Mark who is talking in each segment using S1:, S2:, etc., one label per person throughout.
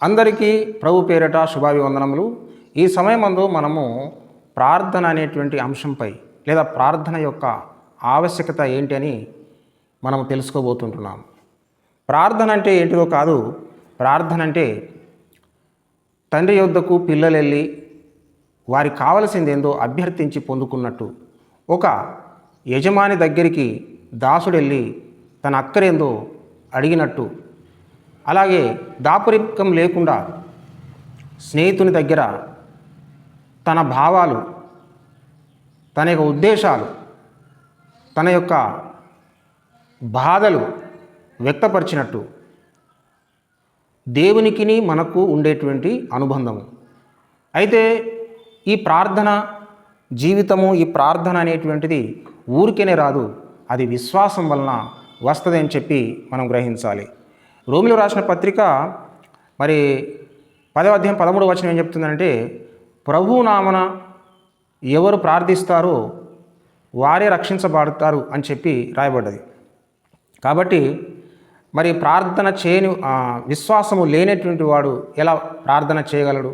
S1: అందరికీ ప్రభు పేరట శుభాభివందనములు. ఈ సమయమందు మనము ప్రార్థన అనేటువంటి అంశంపై లేదా ప్రార్థన యొక్క ఆవశ్యకత ఏంటి అని మనం తెలుసుకోబోతుంటున్నాం. ప్రార్థన అంటే ఏంటిదో కాదు, ప్రార్థన అంటే తండ్రి యొద్దకు పిల్లలు వెళ్ళి వారికి కావలసిందేందో అభ్యర్థించి పొందుకున్నట్టు, ఒక యజమాని దగ్గరికి దాసుడు వెళ్ళి తన అక్కరేందో అడిగినట్టు, అలాగే దాపరికం లేకుండా స్నేహితుని దగ్గర తన భావాలు, తన యొక్క ఉద్దేశాలు, తన యొక్క బాధలు వ్యక్తపరిచినట్టు దేవునికిని మనకు ఉండేటువంటి అనుబంధము. అయితే ఈ ప్రార్థన జీవితము, ఈ ప్రార్థన అనేటువంటిది ఊరికేనే రాదు, అది విశ్వాసం వలన వస్తుంది అని చెప్పి మనం గ్రహించాలి. రోమిలో రాసిన పత్రిక 10వ అధ్యాయం 13వ వచనం ఏం చెప్తుందంటే, ప్రభువు నామన ఎవరు ప్రార్థిస్తారో వారే రక్షించబడతారు అని చెప్పి రాయబడ్డది. కాబట్టి ప్రార్థన చేయని విశ్వాసము లేనటువంటి వాడు ఎలా ప్రార్థన చేయగలడు?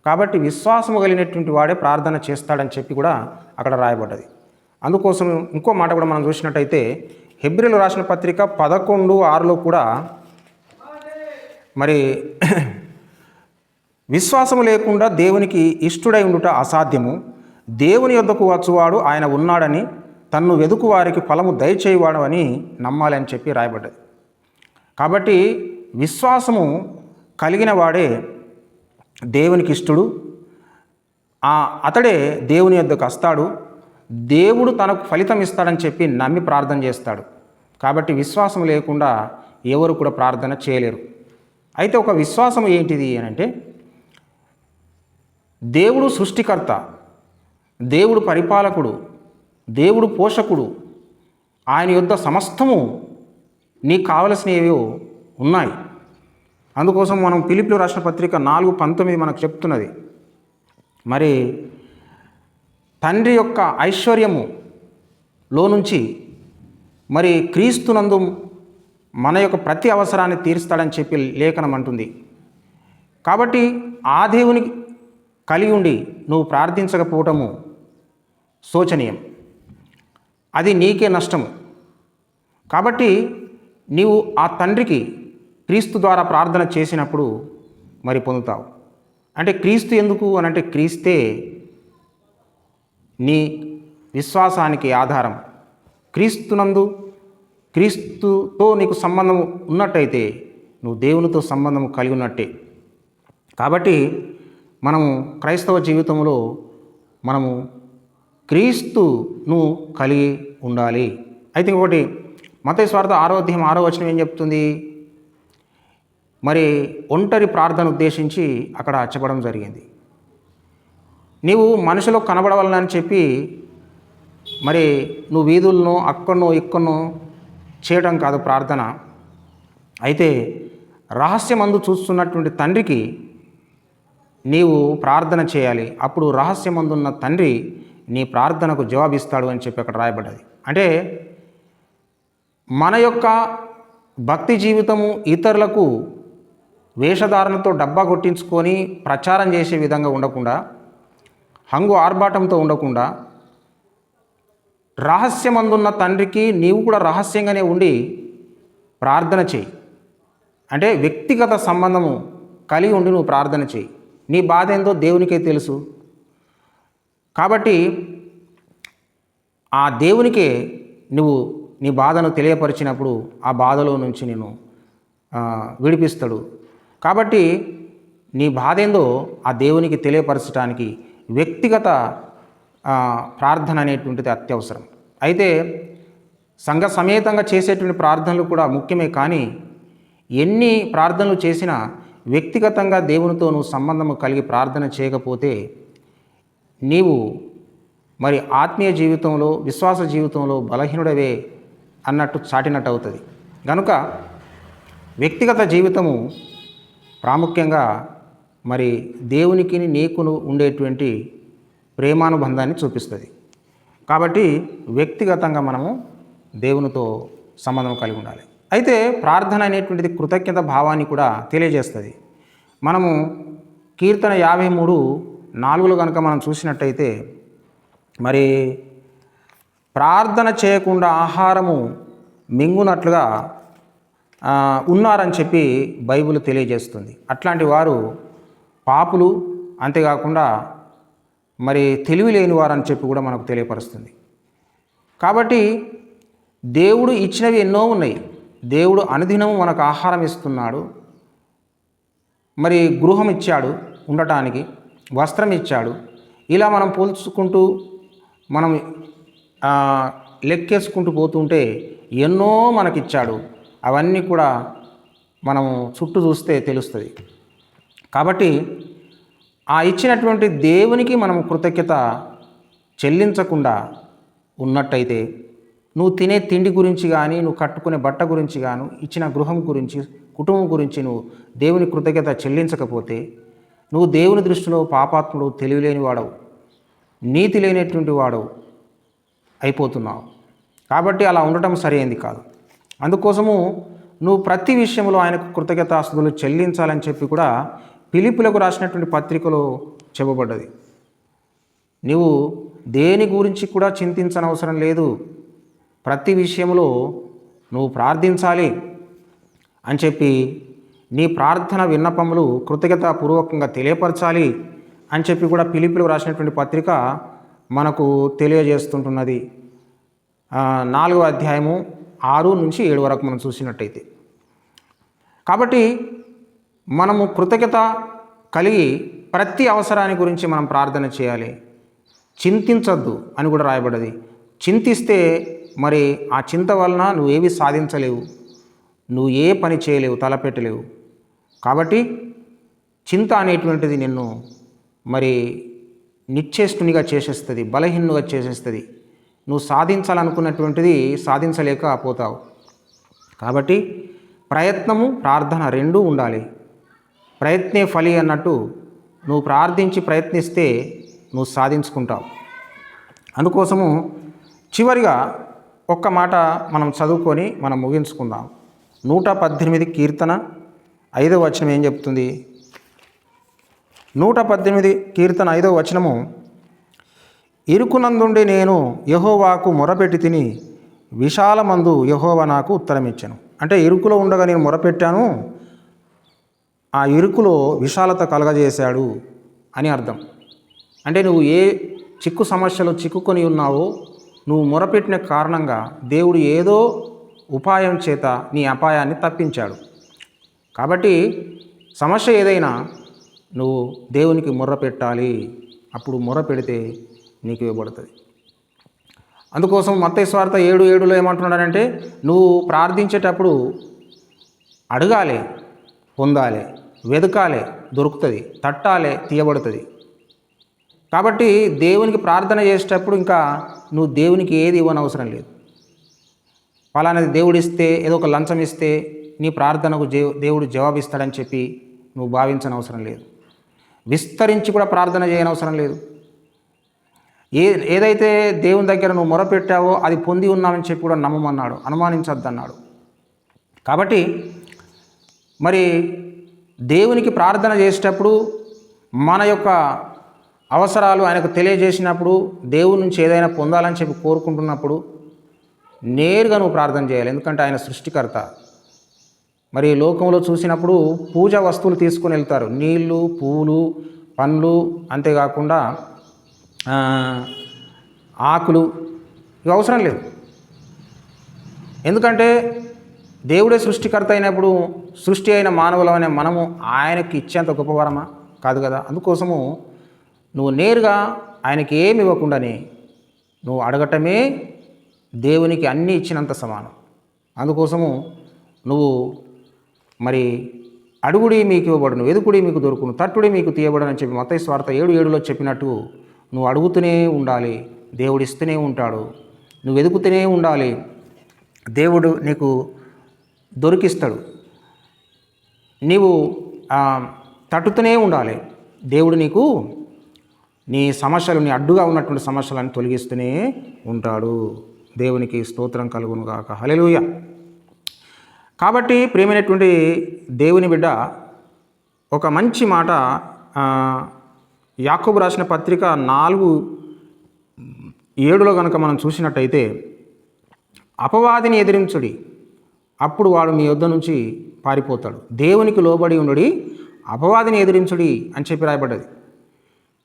S1: కాబట్టి విశ్వాసము కలిగినటువంటి వాడే ప్రార్థన చేస్తాడని చెప్పి కూడా అక్కడ రాయబడ్డది. అందుకోసం ఇంకో మాట కూడా మనం చూసినట్టయితే హెబ్రీయులకు రాసిన పత్రిక 11:6లో కూడా విశ్వాసము లేకుండా దేవునికి ఇష్టుడై ఉండుట అసాధ్యము, దేవుని యొద్దకు వచ్చువాడు ఆయన ఉన్నాడని, తన్ను వెదుకు వారికి ఫలము దయచేయవాడు అని నమ్మాలి అని చెప్పి రాయబడ్డది. కాబట్టి విశ్వాసము కలిగిన వాడే దేవునికి ఇష్టుడు, అతడే దేవుని యొద్దకు వస్తాడు, దేవుడు తనకు ఫలితం ఇస్తాడని చెప్పి నమ్మి ప్రార్థన చేస్తాడు. కాబట్టి విశ్వాసం లేకుండా ఎవరు కూడా ప్రార్థన చేయలేరు. అయితే ఒక విశ్వాసం ఏంటిది అని అంటే, దేవుడు సృష్టికర్త, దేవుడు పరిపాలకుడు, దేవుడు పోషకుడు, ఆయన యొద్ద సమస్తము నీకు కావలసినవి ఉన్నాయి. అందుకోసం మనం ఫిలిప్పీయులకు రాసిన పత్రిక 4:19 మనకు చెప్తున్నది, తండ్రి యొక్క ఐశ్వర్యములో నుంచి క్రీస్తునందు మన యొక్క ప్రతి అవసరాన్ని తీరుస్తాడని చెప్పి లేఖనం అంటుంది. కాబట్టి ఆ దేవుని కలిగి ఉండి నువ్వు ప్రార్థించకపోవటము శోచనీయం, అది నీకే నష్టము. కాబట్టి నీవు ఆ తండ్రికి క్రీస్తు ద్వారా ప్రార్థన చేసినప్పుడు పొందుతావు. అంటే క్రీస్తు ఎందుకు అని అంటే, క్రీస్తే నీ విశ్వాసానికి ఆధారం. క్రీస్తుతో నీకు సంబంధం ఉన్నట్టయితే నువ్వు దేవునితో సంబంధం కలిగి ఉన్నట్టే. కాబట్టి మనము క్రైస్తవ జీవితంలో మనము క్రీస్తును కలిగి ఉండాలి. అయితే ఇంకొకటి, మత్తయి సువార్త 6వ అధ్యాయం 6వ వచనం ఏం చెప్తుంది? ఒంటరి ప్రార్థన ఉద్దేశించి అక్కడ చెప్పడం జరిగింది. నీవు మనుషులకు కనబడవాలని చెప్పి నువ్వు వీధులను అక్కడనో ఇక్కడనో చేయడం కాదు ప్రార్థన. అయితే రహస్యమందు చూస్తున్నటువంటి తండ్రికి నీవు ప్రార్థన చేయాలి. అప్పుడు రహస్యమందున్న తండ్రి నీ ప్రార్థనకు జవాబిస్తాడు అని చెప్పి అక్కడ రాయబడ్డది. అంటే మన యొక్క భక్తి జీవితము ఇతరులకు వేషధారణతో డబ్బా కొట్టించుకొని ప్రచారం చేసే విధంగా ఉండకుండా, హంగు ఆర్భాటంతో ఉండకుండా, రహస్యమందున్న తండ్రికి నీవు కూడా రహస్యంగానే ఉండి ప్రార్థన చేయి. అంటే వ్యక్తిగత సంబంధము కలిగి ఉండి నువ్వు ప్రార్థన చేయి. నీ బాధ ఏందో దేవునికే తెలుసు. కాబట్టి ఆ దేవునికే నువ్వు నీ బాధను తెలియపరిచినప్పుడు ఆ బాధలో నుంచి నేను విడిపిస్తాడు. కాబట్టి నీ బాధ ఏందో ఆ దేవునికి తెలియపరచడానికి వ్యక్తిగత ప్రార్థన అనేటువంటిది అత్యవసరం. అయితే సంఘ సమేతంగా చేసేటువంటి ప్రార్థనలు కూడా ముఖ్యమే, కానీ ఎన్ని ప్రార్థనలు చేసినా వ్యక్తిగతంగా దేవునితో నువ్వు సంబంధము కలిగి ప్రార్థన చేయకపోతే నీవు ఆత్మీయ జీవితంలో, విశ్వాస జీవితంలో బలహీనుడవే అన్నట్టు చాటినట్టు అవుతుంది. కనుక వ్యక్తిగత జీవితము ప్రాముఖ్యంగా దేవునికి నీకును ఉండేటువంటి ప్రేమానుబంధాన్ని చూపిస్తుంది. కాబట్టి వ్యక్తిగతంగా మనము దేవునితో సంబంధం కలిగి ఉండాలి. అయితే ప్రార్థన అనేటువంటిది కృతజ్ఞత భావాన్ని కూడా తెలియజేస్తుంది. మనము కీర్తన 53:4 కనుక మనం చూసినట్టయితే, మరి ప్రార్థన చేయకుండా ఆహారము మింగునట్లుగా ఉన్నారని చెప్పి బైబిల్ తెలియజేస్తుంది. అట్లాంటి వారు పాపులు, అంతేకాకుండా మరి తెలివి లేని వారని చెప్పి కూడా మనకు తెలియపరుస్తుంది. కాబట్టి దేవుడు ఇచ్చినవి ఎన్నో ఉన్నాయి. దేవుడు అనుదినము మనకు ఆహారం ఇస్తున్నాడు, మరి గృహం ఇచ్చాడు ఉండటానికి, వస్త్రం ఇచ్చాడు. ఇలా మనం పోల్చుకుంటూ మనం లెక్కేసుకుంటూ పోతుంటే ఎన్నో మనకిచ్చాడు. అవన్నీ కూడా మనము చుట్టూ చూస్తే తెలుస్తుంది. కాబట్టి ఆ ఇచ్చినటువంటి దేవునికి మనం కృతజ్ఞత చెల్లించకుండా ఉన్నట్టయితే, నువ్వు తినే తిండి గురించి కానీ, నువ్వు కట్టుకునే బట్ట గురించి కానీ, ఇచ్చిన గృహం గురించి, కుటుంబం గురించి నువ్వు దేవుని కృతజ్ఞత చెల్లించకపోతే, నువ్వు దేవుని దృష్టిలో పాపాత్ముడు, తెలివిలేని వాడవు, నీతి లేనటువంటి వాడవు అయిపోతున్నావు. కాబట్టి అలా ఉండటం సరైనది కాదు. అందుకోసము నువ్వు ప్రతి విషయంలో ఆయనకు కృతజ్ఞతాస్తుతులు చెల్లించాలని చెప్పి కూడా ఫిలిప్పీలకు రాసినటువంటి పత్రికలో చెప్పబడ్డది. నువ్వు దేని గురించి కూడా చింతించనవసరం లేదు. ప్రతి విషయంలో నువ్వు ప్రార్థించాలి అని చెప్పి, నీ ప్రార్థన విన్నపములు కృతజ్ఞతాపూర్వకంగా తెలియపరచాలి అని చెప్పి కూడా ఫిలిప్పీలకు రాసినటువంటి పత్రిక మనకు తెలియజేస్తుంటున్నది. 4వ అధ్యాయము 6-7 వరకు మనం చూసినట్టయితే. కాబట్టి మనము కృతజ్ఞత కలిగి ప్రతి అవసరాన్ని గురించి మనం ప్రార్థన చేయాలి. చింతించద్దు అని కూడా రాయబడ్డది. చింతిస్తే మరి ఆ చింత వలన నువ్వేవి సాధించలేవు, నువ్వు ఏ పని చేయలేవు, తలపెట్టలేవు. కాబట్టి చింత అనేటువంటిది నిన్ను మరి నిశ్చేష్టునిగా చేసేస్తుంది, బలహీనుగా చేసేస్తుంది. నువ్వు సాధించాలనుకున్నటువంటిది సాధించలేకపోతావు. కాబట్టి ప్రయత్నము, ప్రార్థన రెండూ ఉండాలి. ప్రయత్నే ఫలి అన్నట్టు, నువ్వు ప్రార్థించి ప్రయత్నిస్తే నువ్వు సాధించుకుంటావు. అందుకోసము చివరిగా ఒక్క మాట మనం చదువుకొని మనం ముగించుకుందాం. 118 కీర్తన 5వ వచనం ఏం చెప్తుంది? 118 కీర్తన 5వ వచనము, ఇరుకునందుండి నేను యెహోవాకు మొరపెట్టి తిని, విశాలమందు యెహోవా నాకు ఉత్తరం ఇచ్చాను. అంటే ఇరుకులో ఉండగా నేను మొరపెట్టాను, ఆ ఇరుకులో విశాలత కలగజేశాడు అని అర్థం. అంటే నువ్వు ఏ చిక్కు సమస్యలో చిక్కుకొని ఉన్నావో, నువ్వు మొరపెట్టిన కారణంగా దేవుడు ఏదో ఉపాయం చేత నీ అపాయాన్ని తప్పించాడు. కాబట్టి సమస్య ఏదైనా నువ్వు దేవునికి మొర్ర పెట్టాలి. అప్పుడు మొర్ర పెడితే నీకు ఇవ్వబడుతుంది. అందుకోసం మత్తయి సువార్త 7:7లో ఏమంటున్నాడంటే, నువ్వు ప్రార్థించేటప్పుడు అడగాలి, పొందాలి, వెతకాలి, దొరుకుతుంది, తట్టాలి, తీయబడుతుంది. కాబట్టి దేవునికి ప్రార్థన చేసేటప్పుడు ఇంకా నువ్వు దేవునికి ఏది ఇవ్వనవసరం లేదు. పలానాది దేవుడిస్తే, ఏదో ఒక లంచం ఇస్తే నీ ప్రార్థనకు దేవుడు జవాబిస్తాడని చెప్పి నువ్వు భావించనవసరం లేదు. విస్తరించి కూడా ప్రార్థన చేయనవసరం లేదు. ఏదైతే దేవుని దగ్గర నువ్వు మొరపెట్టావో అది పొంది ఉన్నామని చెప్పి కూడా నమ్మమన్నాడు, అనుమానించొద్దన్నాడు. కాబట్టి మరి దేవునికి ప్రార్థన చేసేటప్పుడు మన యొక్క అవసరాలు ఆయనకు తెలియజేసినప్పుడు, దేవుని నుంచి ఏదైనా పొందాలని చెప్పి కోరుకుంటున్నప్పుడు నేరుగా నువ్వు ప్రార్థన చేయాలి. ఎందుకంటే ఆయన సృష్టికర్త. మరి లోకంలో చూసినప్పుడు పూజా వస్తువులు తీసుకొని వెళ్తారు, నీళ్ళు, పూలు, పండ్లు, అంతేకాకుండా ఆకులు. ఇవి అవసరం లేదు. ఎందుకంటే దేవుడే సృష్టికర్త అయినప్పుడు సృష్టి అయిన మానవులమైన మనము ఆయనకి ఇచ్చేంత గొప్పవరమా? కాదు కదా. అందుకోసము నువ్వు నేరుగా ఆయనకి ఏమి ఇవ్వకుండానే నువ్వు అడగటమే దేవునికి అన్నీ ఇచ్చినంత సమానం. అందుకోసము నువ్వు మరి అడుగుడి మీకు ఇవ్వబడును, వెదుకుడి మీకు దొరుకును, తట్టుడి మీకు తీయబడును అని చెప్పి మత్తయి సువార్త 7:7లో చెప్పినట్టు నువ్వు అడుగుతూనే ఉండాలి, దేవుడు ఇస్తూనే ఉంటాడు. నువ్వు వెతుకుతూనే ఉండాలి, దేవుడు నీకు దొరికిస్తాడు. నీవు తట్టుతూనే ఉండాలి, దేవుడు నీకు నీ సమస్యలు, నీ అడ్డుగా ఉన్నటువంటి సమస్యలను తొలగిస్తూనే ఉంటాడు. దేవునికి స్తోత్రం కలుగును గాక. హల్లెలూయా. కాబట్టి ప్రియమైనటువంటి దేవుని బిడ్డ, ఒక మంచి మాట యాకోబు రాసిన పత్రిక 4:7 కనుక మనం చూసినట్టయితే, అపవాదిని ఎదిరించుడి, అప్పుడు వాడు మీ యొద్ద నుంచి పారిపోతాడు. దేవునికి లోబడి ఉండుడి, అపవాదిని ఎదిరించుడి అని చెప్పి రాయబడ్డది.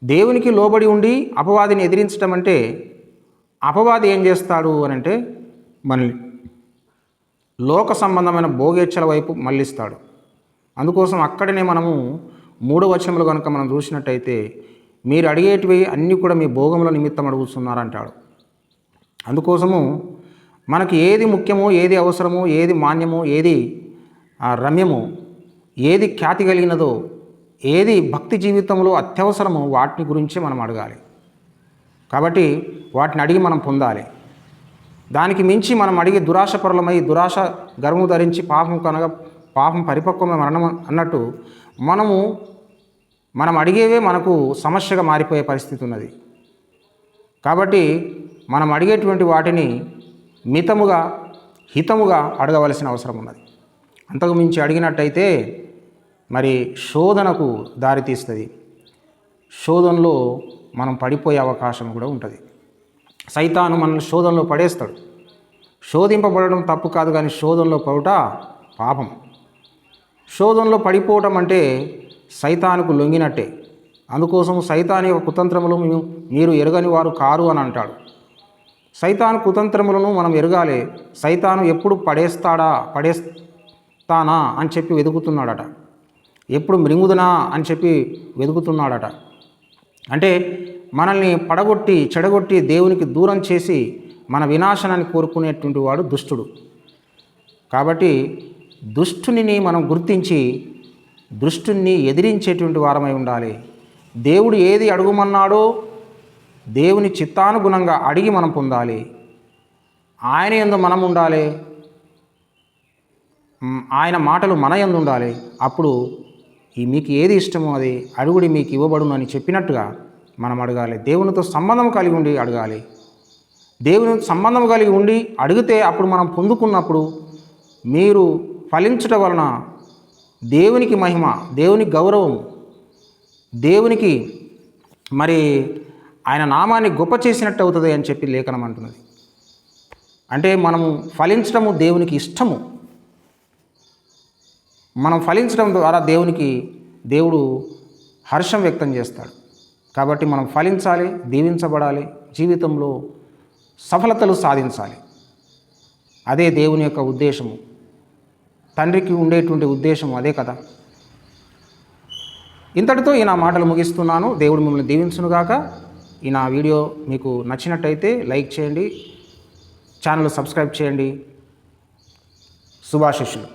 S1: దేవునికి లోబడి ఉండి అపవాదిని ఎదిరించడం అంటే, అపవాది ఏం చేస్తాడు అని అంటే మనల్ని లోక సంబంధమైన భోగేచ్ఛల వైపు మళ్ళిస్తాడు. అందుకోసం అక్కడనే మనము 3వ వచనంలో కనుక మనం చూసినట్టయితే, మీరు అడిగేటివి అన్నీ కూడా మీ భోగముల నిమిత్తం అడుగుతున్నారంటాడు. అందుకోసము మనకి ఏది ముఖ్యమో, ఏది అవసరమో, ఏది మాన్యమో, ఏది రమ్యమో, ఏది ఖ్యాతి కలిగినదో, ఏది భక్తి జీవితంలో అత్యవసరమో వాటిని గురించే మనం అడగాలి. కాబట్టి వాటిని అడిగి మనం పొందాలి. దానికి మించి మనం అడిగి దురాశపరులమై, దురాశ గర్వము ధరించి పాపం పరిపక్వమైన మరణం అన్నట్టు మనం అడిగేవే మనకు సమస్యగా మారిపోయే పరిస్థితి ఉన్నది. కాబట్టి మనం అడిగేటువంటి వాటిని మితముగా, హితముగా అడగవలసిన అవసరం ఉన్నది. అంతకు మించి అడిగినట్టయితే మరి శోధనకు దారితీస్తుంది. శోధనలో మనం పడిపోయే అవకాశం కూడా ఉంటుంది. సైతాను మనల్ని శోధనలో పడేస్తాడు. శోధింపబడడం తప్పు కాదు, కానీ శోధనలో పడుట పాపం. శోధనలో పడిపోవటం అంటే సైతానుకు లొంగినట్టే. అందుకోసం సైతాను యొక్క కుతంత్రములు మీరు ఎరగని వారు కారు అని అంటాడు. సైతాను కుతంత్రములను మనం ఎరగాలి. సైతాను ఎప్పుడు పడేస్తానా అని చెప్పి వెతుకుతున్నాడట. ఎప్పుడు మృంగుదనా అని చెప్పి వెతుకుతున్నాడట. అంటే మనల్ని పడగొట్టి, చెడగొట్టి, దేవునికి దూరం చేసి మన వినాశనాన్ని కోరుకునేటువంటి వాడు దుష్టుడు. కాబట్టి దుష్టుని మనం గుర్తించి దుష్టుని ఎదిరించేటువంటి వారమై ఉండాలి. దేవుడు ఏది అడుగుమన్నాడో దేవుని చిత్తానుగుణంగా అడిగి మనం పొందాలి. ఆయన యందు మనం ఉండాలి, ఆయన మాటలు మన యందు ఉండాలి. అప్పుడు మీకు ఏది ఇష్టమో అది అడుగుడి, మీకు ఇవ్వబడును అని చెప్పినట్టుగా మనం అడగాలి. దేవునితో సంబంధం కలిగి ఉండి అడగాలి. దేవునితో సంబంధం కలిగి ఉండి అడిగితే అప్పుడు మనం పొందుకున్నప్పుడు మీరు ఫలించటం వలన దేవునికి మహిమ, దేవునికి గౌరవం, దేవునికి మరి ఆయన నామాన్ని గొప్ప చేసినట్టు అవుతుంది అని చెప్పి లేఖనం అంటున్నది. అంటే మనము ఫలించడము దేవునికి ఇష్టము. మనం ఫలించడం ద్వారా దేవుడు హర్షం వ్యక్తం చేస్తాడు. కాబట్టి మనం ఫలించాలి, దీవించబడాలి, జీవితంలో సఫలతలు సాధించాలి. అదే దేవుని యొక్క ఉద్దేశము. తండ్రికి ఉండేటువంటి ఉద్దేశం అదే కదా. ఇంతటితో ఈ నా మాటలు ముగిస్తున్నాను. దేవుడు మిమ్మల్ని దీవించునుగాక. ఈ నా వీడియో మీకు నచ్చినట్టయితే లైక్ చేయండి, ఛానల్ సబ్స్క్రైబ్ చేయండి. శుభాశిష్యులు.